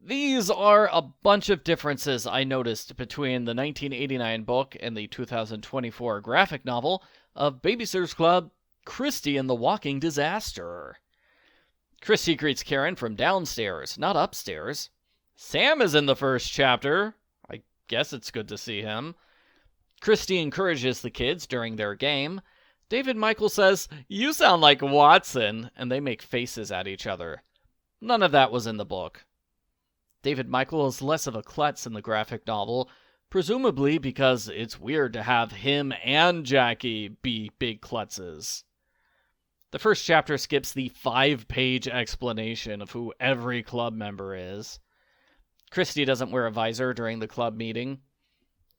These are a bunch of differences I noticed between the 1989 book and the 2024 graphic novel of Babysitter's Club, Kristy and the Walking Disaster. Kristy greets Karen from downstairs, not upstairs. Sam is in the first chapter. I guess it's good to see him. Kristy encourages the kids during their game. David Michael says, "You sound like Watson," and they make faces at each other. None of that was in the book. David Michael is less of a klutz in the graphic novel, presumably because it's weird to have him and Jackie be big klutzes. The first chapter skips the 5-page explanation of who every club member is. Kristy doesn't wear a visor during the club meeting.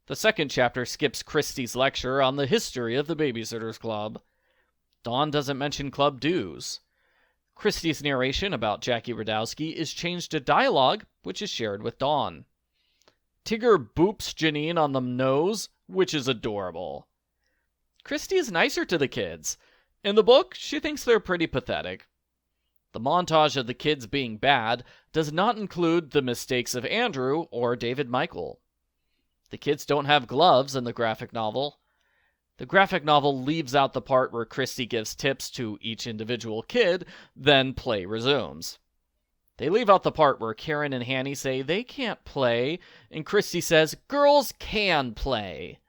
The second chapter skips Kristy's lecture on the history of the Babysitter's Club. Dawn doesn't mention club dues. Kristy's narration about Jackie Radowski is changed to dialogue, which is shared with Dawn. Tigger boops Janine on the nose, which is adorable. Kristy is nicer to the kids. In the book, she thinks they're pretty pathetic. The montage of the kids being bad does not include the mistakes of Andrew or David Michael. The kids don't have gloves in the graphic novel. The graphic novel leaves out the part where Kristy gives tips to each individual kid, then play resumes. They leave out the part where Karen and Hanny say they can't play, and Kristy says girls can play.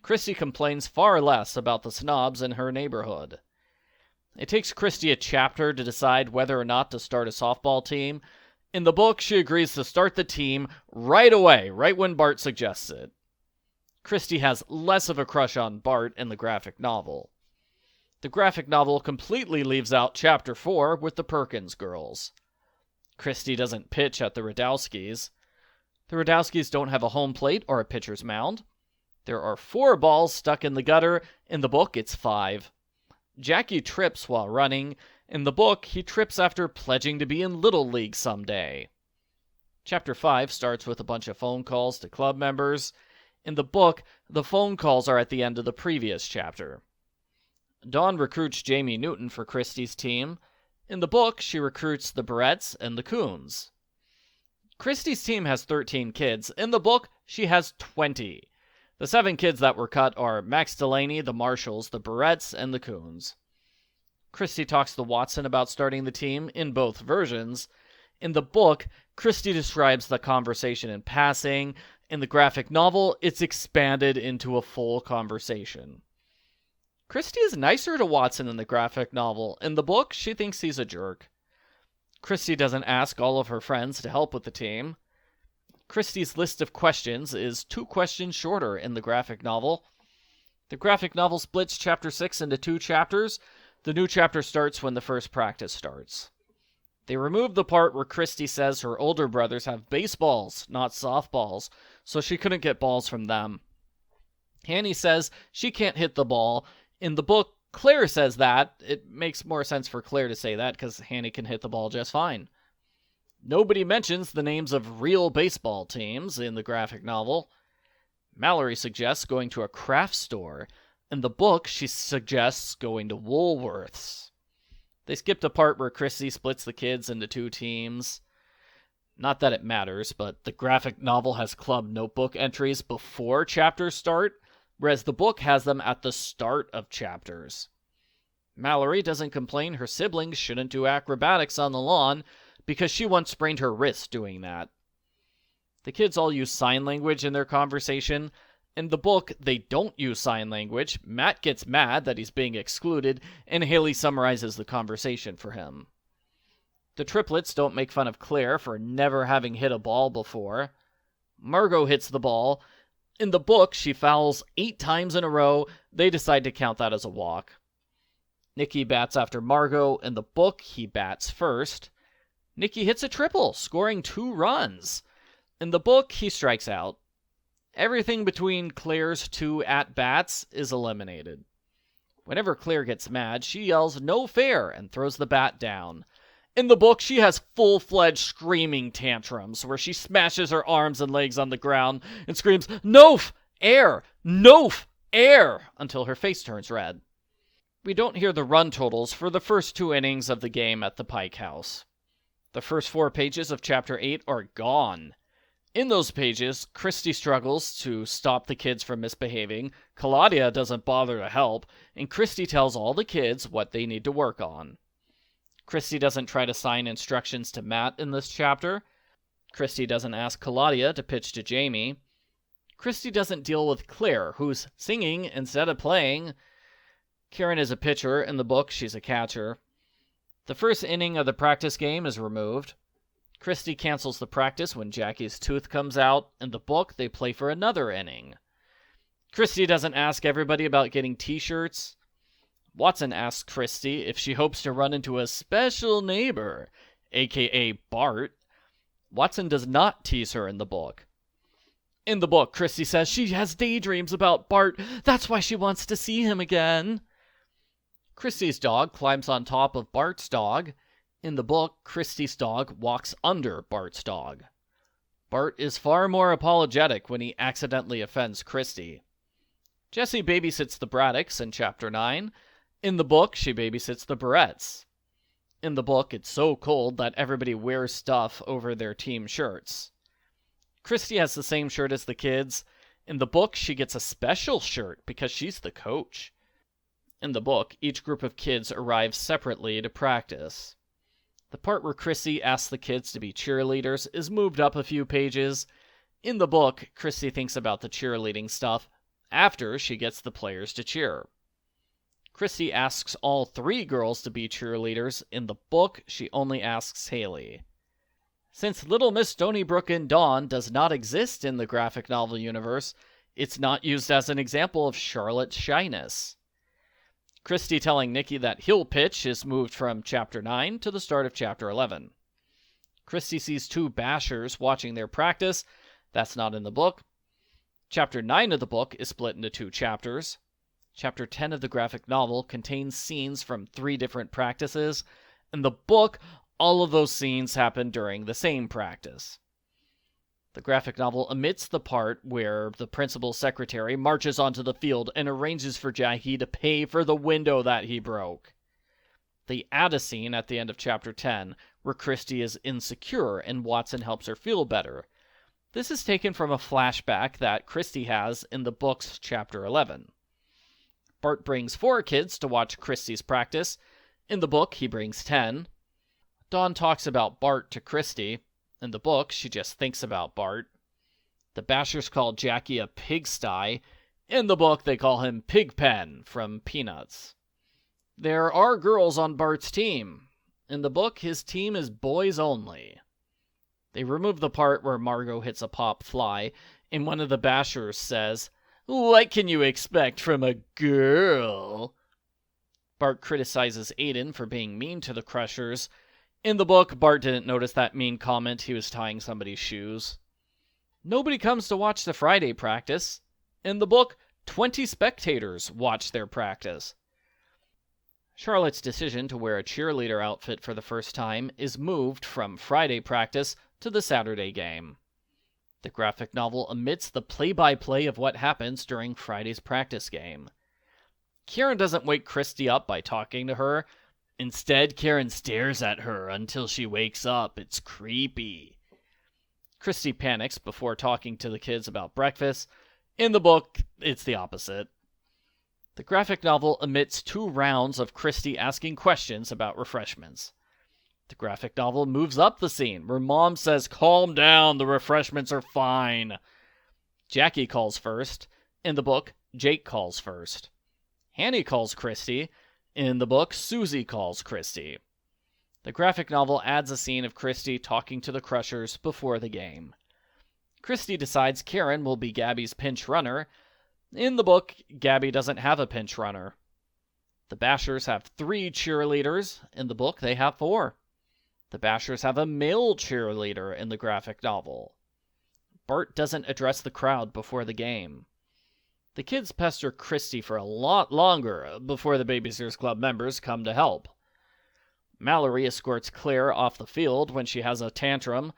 Kristy complains far less about the snobs in her neighborhood. It takes Kristy a chapter to decide whether or not to start a softball team. In the book, she agrees to start the team right away, right when Bart suggests it. Kristy has less of a crush on Bart in the graphic novel. The graphic novel completely leaves out Chapter 4 with the Perkins girls. Kristy doesn't pitch at the Radowskis. The Radowskis don't have a home plate or a pitcher's mound. There are 4 balls stuck in the gutter. In the book, it's 5. Jackie trips while running. In the book, he trips after pledging to be in Little League someday. Chapter 5 starts with a bunch of phone calls to club members. In the book, the phone calls are at the end of the previous chapter. Dawn recruits Jamie Newton for Kristy's team. In the book, she recruits the Barretts and the Coons. Kristy's team has 13 kids. In the book, she has 20. The 7 kids that were cut are Max Delaney, the Marshalls, the Barretts, and the Coons. Kristy talks to Watson about starting the team in both versions. In the book, Kristy describes the conversation in passing. In the graphic novel, it's expanded into a full conversation. Kristy is nicer to Watson in the graphic novel. In the book, she thinks he's a jerk. Kristy doesn't ask all of her friends to help with the team. Kristy's list of questions is 2 questions shorter in the graphic novel. The graphic novel splits Chapter 6 into 2 chapters. The new chapter starts when the first practice starts. They removed the part where Kristy says her older brothers have baseballs, not softballs, so she couldn't get balls from them. Hanny says she can't hit the ball. In the book, Claire says that. It makes more sense for Claire to say that because Hanny can hit the ball just fine. Nobody mentions the names of real baseball teams in the graphic novel. Mallory suggests going to a craft store. In the book, she suggests going to Woolworth's. They skipped a part where Kristy splits the kids into 2 teams. Not that it matters, but the graphic novel has club notebook entries before chapters start, whereas the book has them at the start of chapters. Mallory doesn't complain her siblings shouldn't do acrobatics on the lawn because she once sprained her wrist doing that. The kids all use sign language in their conversation. In the book, they don't use sign language. Matt gets mad that he's being excluded, and Haley summarizes the conversation for him. The triplets don't make fun of Claire for never having hit a ball before. Margot hits the ball. In the book, she fouls 8 times in a row. They decide to count that as a walk. Nicky bats after Margot. In the book, he bats first. Nicky hits a triple, scoring 2 runs. In the book, he strikes out. Everything between Claire's 2 at-bats is eliminated. Whenever Claire gets mad, she yells, "No fair," and throws the bat down. In the book, she has full-fledged screaming tantrums, where she smashes her arms and legs on the ground and screams, "Nof! Air! Nof! Air!" until her face turns red. We don't hear the run totals for the first 2 innings of the game at the Pike House. The first 4 pages of Chapter 8 are gone. In those pages, Kristy struggles to stop the kids from misbehaving, Claudia doesn't bother to help, and Kristy tells all the kids what they need to work on. Kristy doesn't try to sign instructions to Matt in this chapter. Kristy doesn't ask Claudia to pitch to Jamie. Kristy doesn't deal with Claire, who's singing instead of playing. Karen is a pitcher. In the book, she's a catcher. The first inning of the practice game is removed. Kristy cancels the practice when Jackie's tooth comes out. In the book, they play for another inning. Kristy doesn't ask everybody about getting t-shirts. Watson asks Kristy if she hopes to run into a special neighbor, aka Bart. Watson does not tease her in the book. In the book, Kristy says she has daydreams about Bart. That's why she wants to see him again. Kristy's dog climbs on top of Bart's dog. In the book, Kristy's dog walks under Bart's dog. Bart is far more apologetic when he accidentally offends Kristy. Jessie babysits the Braddocks in Chapter 9. In the book, she babysits the Barretts. In the book, it's so cold that everybody wears stuff over their team shirts. Kristy has the same shirt as the kids. In the book, she gets a special shirt because she's the coach. In the book, each group of kids arrives separately to practice. The part where Kristy asks the kids to be cheerleaders is moved up a few pages. In the book, Kristy thinks about the cheerleading stuff after she gets the players to cheer. Kristy asks all 3 girls to be cheerleaders. In the book, she only asks Haley. Since Little Miss Stoneybrook and Dawn does not exist in the graphic novel universe, it's not used as an example of Charlotte's shyness. Kristy telling Nikki that he'll pitch is moved from Chapter 9 to the start of Chapter 11. Kristy sees 2 bashers watching their practice. That's not in the book. Chapter 9 of the book is split into 2 chapters. Chapter 10 of the graphic novel contains scenes from 3 different practices. In the book, all of those scenes happen during the same practice. The graphic novel omits the part where the principal's secretary marches onto the field and arranges for Jackie to pay for the window that he broke. They add a scene at the end of Chapter 10 where Kristy is insecure and Watson helps her feel better. This is taken from a flashback that Kristy has in the book's Chapter 11. Bart brings 4 kids to watch Kristy's practice. In the book, he brings 10. Dawn talks about Bart to Kristy. In the book, she just thinks about Bart. The bashers call Jackie a pigsty. In the book, they call him Pigpen from Peanuts. There are girls on Bart's team. In the book, his team is boys only. They remove the part where Margot hits a pop fly, and one of the bashers says, "What can you expect from a girl?" Bart criticizes Aiden for being mean to the Crushers. In the book, Bart didn't notice that mean comment. He was tying somebody's shoes. Nobody comes to watch the Friday practice. In the book, 20 spectators watch their practice. Charlotte's decision to wear a cheerleader outfit for the first time is moved from Friday practice to the Saturday game. The graphic novel omits the play-by-play of what happens during Friday's practice game. Karen doesn't wake Kristy up by talking to her. Instead, Karen stares at her until she wakes up. It's creepy. Kristy panics before talking to the kids about breakfast. In the book, it's the opposite. The graphic novel omits 2 rounds of Kristy asking questions about refreshments. The graphic novel moves up the scene where Mom says, "Calm down, the refreshments are fine." Jackie calls first. In the book, Jake calls first. Hanny calls Kristy. In the book, Susie calls Kristy. The graphic novel adds a scene of Kristy talking to the Crushers before the game. Kristy decides Karen will be Gabby's pinch runner. In the book, Gabby doesn't have a pinch runner. The Bashers have 3 cheerleaders. In the book, they have 4. The Bashers have a male cheerleader in the graphic novel. Bart doesn't address the crowd before the game. The kids pester Kristy for a lot longer before the Babysitters Club members come to help. Mallory escorts Claire off the field when she has a tantrum.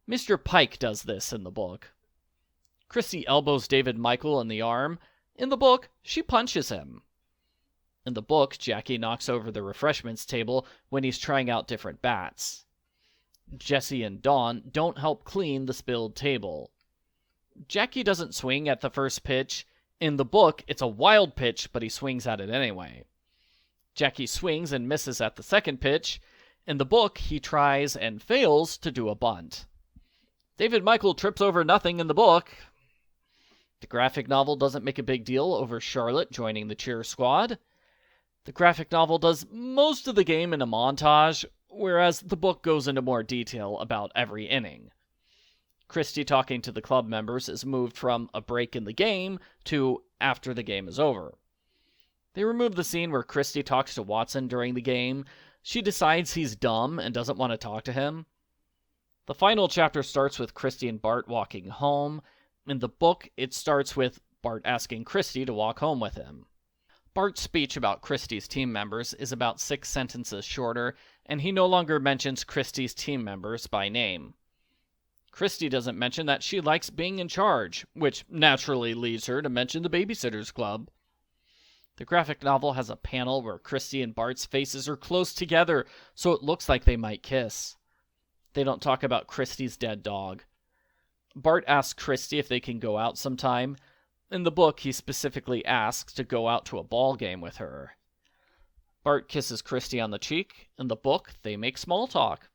Mr. Pike does this in the book. Kristy elbows David Michael in the arm. In the book, she punches him. In the book, Jackie knocks over the refreshments table when he's trying out different bats. Jesse and Dawn don't help clean the spilled table. Jackie doesn't swing at the first pitch. In the book, it's a wild pitch, but he swings at it anyway. Jackie swings and misses at the second pitch. In the book, he tries and fails to do a bunt. David Michael trips over nothing in the book. The graphic novel doesn't make a big deal over Charlotte joining the cheer squad. The graphic novel does most of the game in a montage, whereas the book goes into more detail about every inning. Kristy talking to the club members is moved from a break in the game to after the game is over. They remove the scene where Kristy talks to Watson during the game. She decides he's dumb and doesn't want to talk to him. The final chapter starts with Kristy and Bart walking home. In the book, it starts with Bart asking Kristy to walk home with him. Bart's speech about Kristy's team members is about 6 sentences shorter, and he no longer mentions Kristy's team members by name. Kristy doesn't mention that she likes being in charge, which naturally leads her to mention the Babysitters Club. The graphic novel has a panel where Kristy and Bart's faces are close together, so it looks like they might kiss. They don't talk about Kristy's dead dog. Bart asks Kristy if they can go out sometime. In the book, he specifically asks to go out to a ball game with her. Bart kisses Kristy on the cheek. In the book, they make small talk.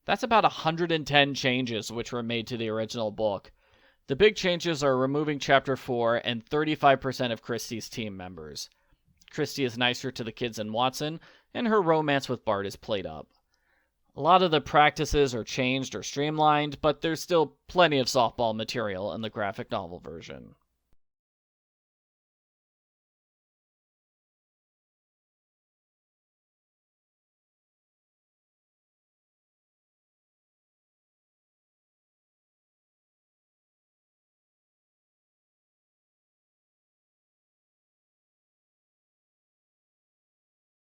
That's about 110 changes which were made to the original book. The big changes are removing Chapter 4 and 35% of Kristy's team members. Kristy is nicer to the kids and Watson, and her romance with Bart is played up. A lot of the practices are changed or streamlined, but there's still plenty of softball material in the graphic novel version.